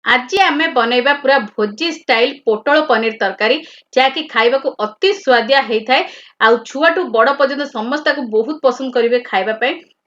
आज आम बनइबा पूरा भोजी स्टाइल पोटल पनीर तरकारी जहाँकि खाइबा को अति स्वादिया होता है। आउ छुआठू बड़ पर्यंत समस्त को बहुत पसंद करेंगे खाइबा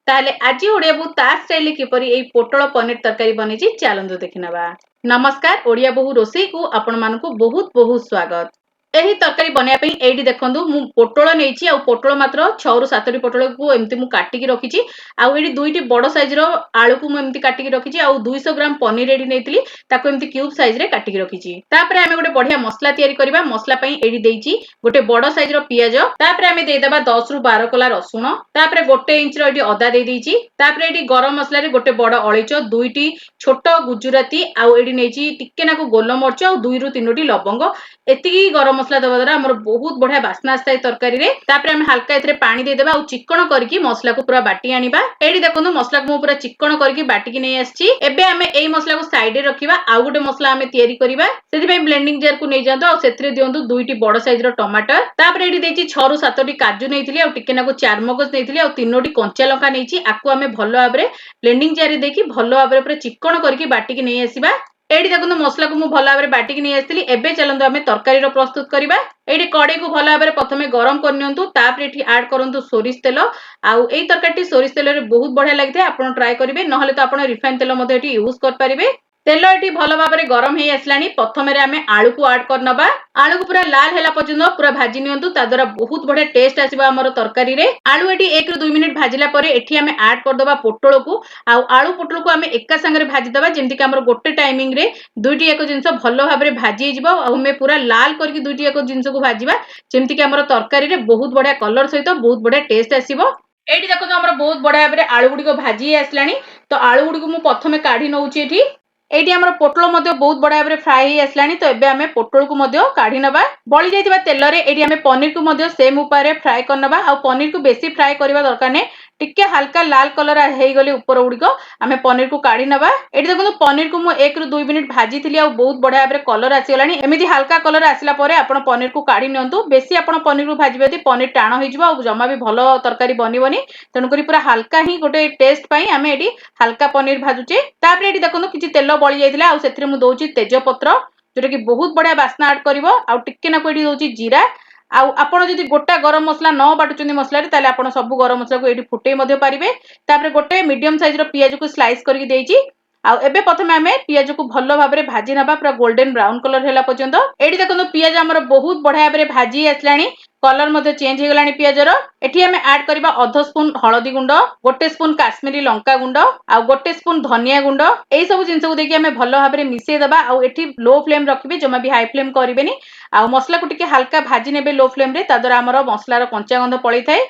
ताले आज ओडिया बहु ता स्टाइल किपर यही पोटल पनीर तरकारी बनी चलतु देखना। नमस्कार, ओडिया बहु रोसई को आपण मानकु बहुत बहुत स्वागत। एही तरकारी बनैया एठी देखंतु मु पोटल नेइची आ पोटल मात्र 6 रु 7 टी पोटल को एमती मु काटिकी रखिची। आ एठी दुईटी बड़ साइज रो आलू को मु एमती काटिकी रखिची। आ 200 ग्राम पनीर एठी नेइतली ताको एमती क्यूब साइज रे काटिकी रखिची। तापरे आमे गोटे बढ़िया मसला तयारी करबा। मसला पई एठी देइची गोटे बड़ साइज रो पियाज। तापरे आमे देइ देबा 10 रु 12 कला रसुण। तापरे गोटे इंच रो एठी अदा देइ देइची। तापरे एठी गरम मसला रे गोटे बड़ अळीच, दुईटी छोट गुजराती आ एठी नेइची टिक्के नाको गोलमरच आ 2 रु 3 टी लवंग। एतिकी गरम मसला दबा द्वारा हमर बहुत बढ़िया बास्ना आस्ता है तरकारी रे। तापरे हम हल्का एथरे पानी दे देबा आ चिकन करके मसला को पूरा बाटी आनिबा। एठी देखंतु मसला को मु पूरा चिकन करके बाटी की नै आछी। एबे हमें एई मसला को साइड रे रखिबा। आ गोटे मसला हमें तयारी करबा। सेति पई ब्लेंडिंग जार को नै जांतो आ सेथरे दियंतु दुईटी बड़ साइज रो टमाटर। तापरे एठी देछि 6 रु 7 टी काजू नेइथिली आ टिके नाको चारमगज नेइथिली आ 3टी कंचा लंका नेइछि। आकु हमें भलो भाबरे ब्लेंडिंग जार रे देखि भलो भाबरे पूरा चिकन करके बाटी की नै आसीबा। एठी देखंतु मसला को मु भलो भाबरे बाटी की नै आस्तिली। एबे चलंतु हमें तरकारी रो प्रस्तुत करबा। एठी कढ़ई को भलो भाबरे प्रथमे गरम करनियंतु। तापरे एठी ऐड करंतु सोरिष तेल। आउ एई तरकारीटी सोरिष तेल रे बहुत बढ़िया लागिथे। आपण ट्राई करिवे, नहले तो आपण रिफाइन तेल मध्ये एठी यूज कर परिबे। तेल एठी भलो भाबरे गरम हेई आसलानी। प्रथमे रे हमें आलू को ऐड करनबा। आलू को पूरा लाल हैला पर्यंत पूरा भाजी नियंतु। ता द्वारा बहुत बढ़िया टेस्ट आसीबा हमर तरकारी रे। आलू एठी 1 रु 2 मिनिट भाजिला परे एठी हमें ऐड कर दबा पोटल को। आउ आलू पोटल को हमें एका संगे भाजी दबा जेमति कि हमर गोटे टाइमिंग रे दुईटी एको जिंस भलो भाबरे भाजी जिवो। आ हमें पूरा लाल करके दुईटी एको जिंस को भाजीबा जेमति कि हमर तरकारी रे बहुत बढ़िया कलर सहित बहुत बढ़िया टेस्ट आसीबो। एठी देखो हमर बहुत बढ़िया भाबरे आलू गुडी को भाजी आसलानी। तो आलू गुडी को मु प्रथमे काढी नउची एठी। एठी हमर पोटल मध्ये बहुत बढ़िया भाबरे फ्राई हेई आसलानी। तो एबे हमें पोटल को मध्ये काढी नबा। बळी जायतिबा तेल रे एठी हमें पनीर को मध्ये सेम उपाय रे फ्राई करनबा। आ पनीर को बेसी फ्राई करबा दरकार नै। टिके हल्का लाल कलर हेई गली ऊपर उडीको हमें पनीर को काढी नबा। एठी देखो पनीर को मु 1 रु 2 मिनिट भाजी थिली आ बहुत बढ़िया भाबरे कलर आसी गलानी। एमिति हल्का कलर आसिला परे आपण पनीर को काढी नियंतु। बेसी आपण पनीर को भाजीबेती पनीर टाण होई जिवो आ जम्मा भी भलो तरकारी बनिबोनी। तेनु करी पूरा हल्का ही गोटे टेस्ट पई हमें एठी हल्का पनीर भाजुचे। तापरे एठी देखो किछि तेल बळी जायतिला आ सेथरे मु दोउची तेजपत्र जोटा कि बहुत बढ़िया बास्ना ऐड करिवो। आ टिके ना एठी दोउची जीरा। आउ आपण जदि गोटा गरम मसला न बाटुचंदी मसला रे ताले आपण सब गरम मसला को एठी फुटै मध्ये पारिबे। तापरे गोटे मीडियम साइज रो पियाज को स्लाइस करके देइची। आउ एबे प्रथमे हमें पियाज को भलो भाबरे भाजी नबा पूरा गोल्डन ब्राउन कलर हैला पर्यंत। एठी देखो पियाज हमर बहुत बढ़िया भाबरे भाजी आसलानी। कलर मध्ये चेंज हे गलानी पियाज रो। एठी हमें ऐड करबा आधा स्पून हळदी गुंड, गोटे स्पून काश्मीरी लंका गुंड, आ गोटे स्पून धनिया गुंड। एई सब जिंस को देखि हमें भलो भाबरे मिसै दबा। आउ एठी लो फ्लेम रखिबे, जमा भी हाई फ्लेम करिवेनी। आउ मसला को टिके हल्का भाजी नेबे लो फ्लेम रे। ता द्वारा हमर मसला रो कंचा गंध पळै थाए।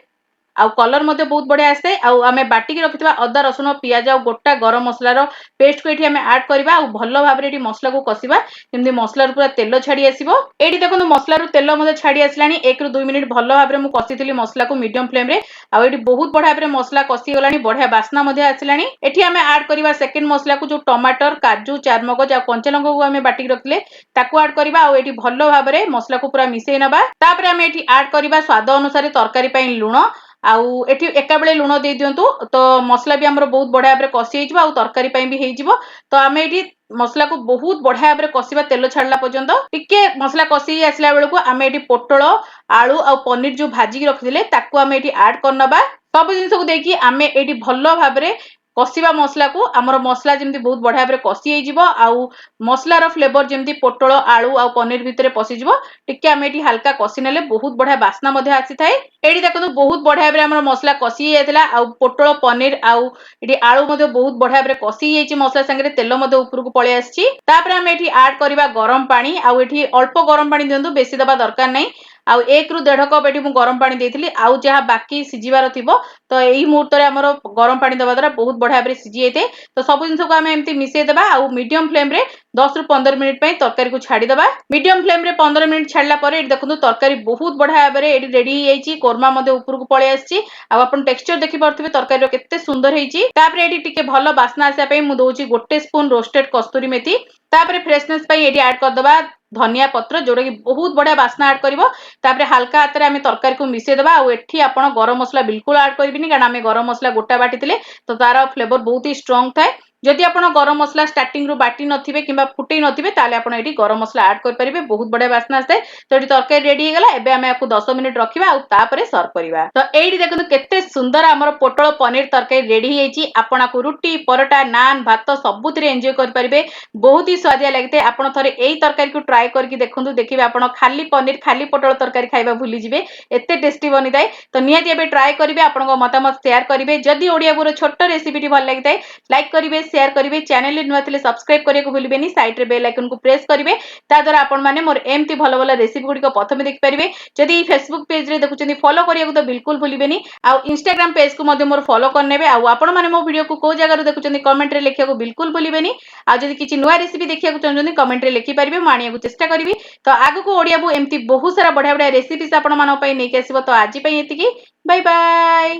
आउ कलर मध्ये बहुत बढ़िया आसे। आउ हमें बाटी की रखितबा अदा रसुण पियाज आ गोटा गरम मसला रो पेस्ट को एठी हमें ऐड करबा। आउ भलो भाबरे एठी मसला को कसिबा जेमति मसला रो पूरा तेल छाडी आसीबो। एठी देखो मसला रो तेल मध्ये छाडी आसलानी। 1 रु 2 मिनिट भलो भाबरे मु कसिथिली मसला को मीडियम फ्लेम रे। आउ एठी बहुत बढ़िया भाबरे मसला कसी गलानी, बढ़िया बास्ना मध्ये आसलानी। एठी हमें ऐड करबा सेकंड मसला को जो टमाटर, काजू, चारमगज आ कंचा लंका को हमें बाटी की रखले ताको ऐड करबा। आउ एठी भलो भाबरे मसला को पूरा मिसै नबा। तापरे हमें एठी ऐड करबा स्वाद अनुसार तरकारी पई लूण। आउ एठी एका बेले लूण दे दियंतु। तो मसला भी हमर बहुत बढ़िया भाबरे कसी हेइ जिवो। आउ तरकारी पई भी हेइ जिवो। तो हमें एठी मसला को बहुत बढ़िया भाबरे कसिबा तेल छाडला पर्यंत। टिके मसला कसी आसला बेलको हमें एठी पोटल, आलू आ पनीर जो भाजी की रखिथिले ताको हमें एठी ऐड करनबा। सब जिंस को देखि हमें एठी भलो भाबरे कसिबा मसला को। हमर मसला जेमति बहुत बढ़िया भाबरे कसी हेइ जिवो। आउ मसला रो फ्लेवर जेमति पोटल, आलू आ पनीर भितरे पसी जिवो। टिके हमें एठी हल्का कसी नेले बहुत बढ़िया बास्ना मध्ये आसी थाए। एठी देखो बहुत बढ़िया भाबरे हमर मसला कसी हेइ जायतिला। आउ पोटल, पनीर आउ एठी आलू मध्ये बहुत बढ़िया भाबरे कसी हेइ छि। मसला संगे तेल मध्ये ऊपर को पळे आछि। तापरे हमें एठी ऐड करबा गरम पानी। आउ एठी अल्प गरम पानी दियंतु, बेसी दबा दरकार नै। आउ 1 रु 1.5 कप एठी मु गरम पानी देइथिली। आउ जहा बाकी सिजिबार थिबो तो एही मुहूर्त रे हमर गरम पानी दबा द्वारा बहुत बढ़िया भाबरे सिजि जेते। तो सब जिंस को हमें एमती मिसै देबा। आउ मीडियम फ्लेम रे 10 रु 15 मिनिट पई तरकारी को छाडी दबा। मीडियम फ्लेम रे 15 मिनिट छाडला परे एठी देखंतु तरकारी बहुत बढ़िया भाबरे एठी रेडी हेइ जायछि। कोरमा मध्ये ऊपर को पळे आछि। आउ आपण टेक्सचर देखि पारथिबे तरकारी रो केते सुंदर हेइछि। तापरे एठी टिके भलो बास्ना आसे पई मु दोउछि गोटे स्पून रोस्टेड कस्तूरी मेथी। तापरे फ्रेशनेस पई एठी ऐड कर दबा धनिया पत्र जोटा कि बहुत बढ़िया बास्ना ऐड करिवो। तापरे हल्का हाथ रे हमें तरकारी को मिसै दबा। आउ एठी आपण गरम मसला बिल्कुल ऐड करिबिनी, कारण हमें गरम मसला गोटा बाटी थिले तो तार फ्लेवर बहुत ही स्ट्रांग थाए। जदि आपण गरम मसला स्टार्टिंग रु बाटी नथिबे किंबा फुटै नथिबे ताले आपण एठी गरम मसला ऐड कर परिबे बहुत बढ़िया बास्ना आसे। तो एठी तरकारी रेडी हे गला। एबे हमें याकू 10 मिनिट रखिबा आ तापरे सर्व करिबा। तो एठी देखंतु केते सुंदर हमर पोटल पनीर तरकारी रेडी हेची। आपण को रुटी परोटा नान भात सबुथिरे एन्जॉय कर परिबे। बहुत ही स्वादिया लागते। आपण थरे एई तरकारी को ट्राई करके देखंतु देखिबे आपण खाली पनीर खाली पोटल तरकारी खाइबा भूली जिवे एते टेस्टी बनि थाए। तो निहाती एबे ट्राई करिवे आपनको मतामत शेयर करिवे। जदि ओडिया बुरो छोट रेसिपी भल लागिथाए लाइक करिवे शेयर करिवे चैनल रे नुआ थिले सब्सक्राइब करियको भूलिबेनी साइड रे बेल आइकन को प्रेस करिवे ता द्वारा आपण माने मोर एमती भलो भलो रेसिपी गुडी को प्रथमे देख परिवे। जदि फेसबुक पेज रे देखुचंदी फॉलो करियको तो बिल्कुल भूलिबेनी। आ इंस्टाग्राम पेज को मध्ये मोर फॉलो करनेबे। आ आपण माने मो वीडियो को को जगह रे देखुचंदी कमेंट रे लिखियको बिल्कुल भूलिबेनी। आ जदि किछि नुआ रेसिपी देखियको चाहउचंदी कमेंट रे लिखि परिवे म आनियाको चेष्टा करिवि। तो आगु को ओडिया बु एमती बहुत सारा बढ़िया बढ़िया रेसिपीज आपण मानो पई नै के आसीबो। तो आजि पई एतिकी बाय बाय।